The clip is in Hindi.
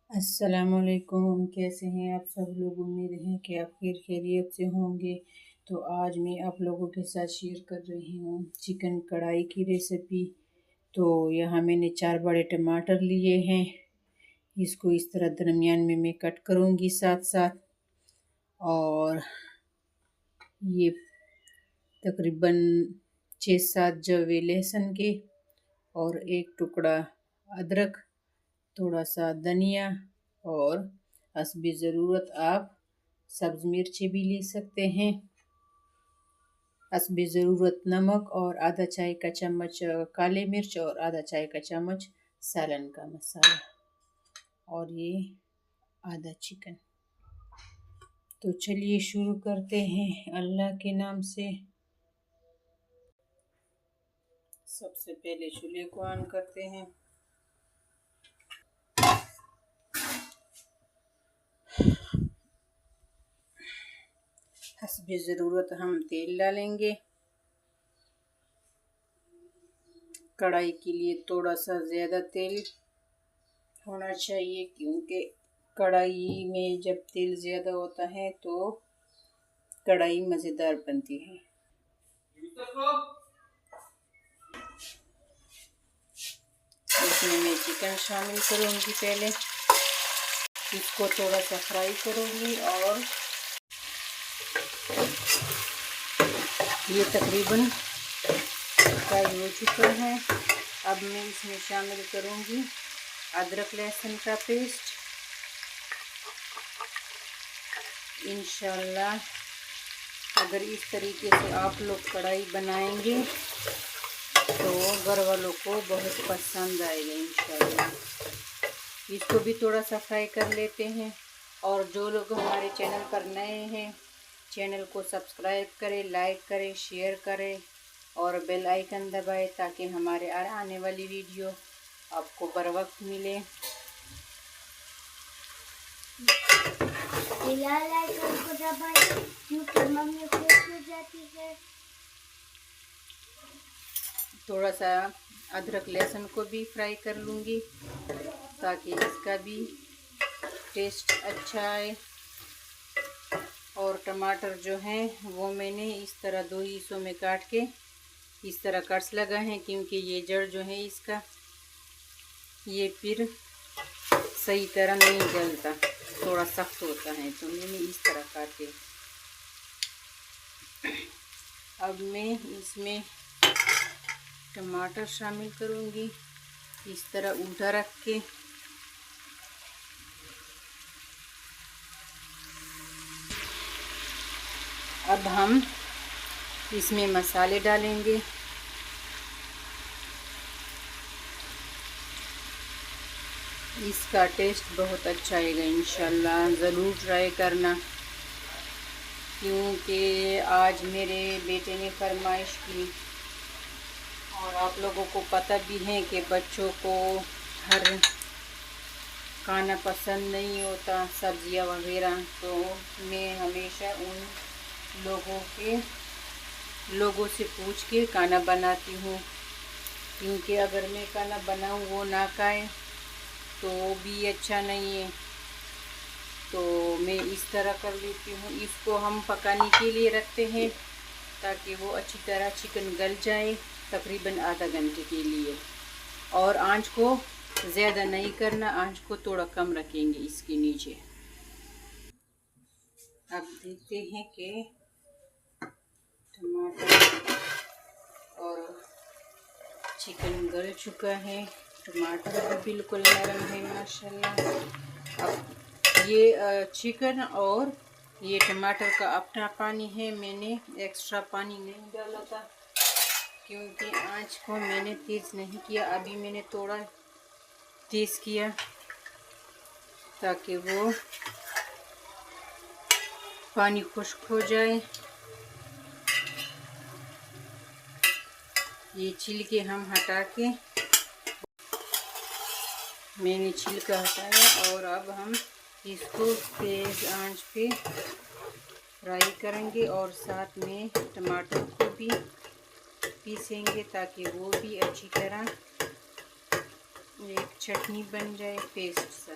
अस्सलाम वालेकुम। कैसे हैं आप सब लोग? उम्मीद है कि आप खैरियत से होंगे। तो आज मैं आप लोगों के साथ शेयर कर रही हूँ चिकन कढ़ाई की रेसिपी। तो यहाँ मैंने 4 बड़े टमाटर लिए हैं। इसको इस तरह दरमियान में मैं कट करूँगी साथ साथ। और ये तकरीबन 6-7 जवे लहसुन के और एक टुकड़ा अदरक, थोड़ा सा धनिया और हस्बे ज़रूरत आप सब्ज़ मिर्ची भी ले सकते हैं। हस्बे ज़रूरत नमक और आधा चाय का चम्मच काले मिर्च और आधा चाय का चम्मच सालन का मसाला और ये आधा चिकन। तो चलिए शुरू करते हैं अल्लाह के नाम से। सबसे पहले चूल्हे को ऑन करते हैं। हस्बे ज़रूरत हम तेल डालेंगे। कढ़ाई के लिए थोड़ा सा ज़्यादा तेल होना चाहिए, क्योंकि कढ़ाई में जब तेल ज़्यादा होता है तो कढ़ाई मज़ेदार बनती है। इसमें मैं चिकन शामिल करूँगी। पहले इसको थोड़ा सा फ्राई करूँगी और ये तकरीबन फ्राई हो चुका है। अब मैं इसमें शामिल करूँगी अदरक लहसुन का पेस्ट। इंशाल्लाह अगर इस तरीके से आप लोग कढ़ाई बनाएंगे तो घर वालों को बहुत पसंद आएगा इंशाल्लाह। इसको भी थोड़ा सा फ्राई कर लेते हैं। और जो लोग हमारे चैनल पर नए हैं, चैनल को सब्सक्राइब करें, लाइक करें, शेयर करें और बेल आइकन दबाएं ताकि हमारे आने वाली वीडियो आपको बर वक्त मिले। लाल आइकन को दबाएं क्योंकि मम्मी फ्रेश हो जाती है। थोड़ा सा अदरक लहसुन को भी फ्राई कर लूँगी ताकि इसका भी टेस्ट अच्छा आए। और टमाटर जो हैं वो मैंने इस तरह 2 हिस्सों में काट के इस तरह कट्स लगा है, क्योंकि ये जड़ जो है इसका ये फिर सही तरह नहीं जलता, थोड़ा सख्त होता है, तो मैंने इस तरह काटे। अब मैं इसमें टमाटर शामिल करूँगी इस तरह उल्टा रख के। अब हम इसमें मसाले डालेंगे। इसका टेस्ट बहुत अच्छा आएगा इंशाल्लाह। ज़रूर ट्राई करना, क्योंकि आज मेरे बेटे ने फरमाइश की और आप लोगों को पता भी है कि बच्चों को हर खाना पसंद नहीं होता, सब्जियां वगैरह। तो मैं हमेशा उन लोगों से पूछ के खाना बनाती हूँ, क्योंकि अगर मैं खाना बनाऊँ वो ना खाए तो भी अच्छा नहीं है। तो मैं इस तरह कर लेती हूँ। इसको हम पकाने के लिए रखते हैं ताकि वो अच्छी तरह चिकन गल जाए, तकरीबन आधा घंटे के लिए। और आंच को ज़्यादा नहीं करना, आंच को थोड़ा कम रखेंगे इसके नीचे। अब देखते हैं कि टमाटर और चिकन गल चुका है। टमाटर भी बिल्कुल नरम है माशाल्लाह। अब ये चिकन और ये टमाटर का अपना पानी है, मैंने एक्स्ट्रा पानी नहीं डाला था क्योंकि आंच को मैंने तेज़ नहीं किया। अभी मैंने थोड़ा तेज़ किया ताकि वो पानी खुश्क हो जाए। ये छिलके हम हटा के, मैंने छिलका हटाया और अब हम इसको तेज़ आंच पे फ्राई करेंगे और साथ में टमाटर को भी पीसेंगे ताकि वो भी अच्छी तरह एक चटनी बन जाए, पेस्ट सा।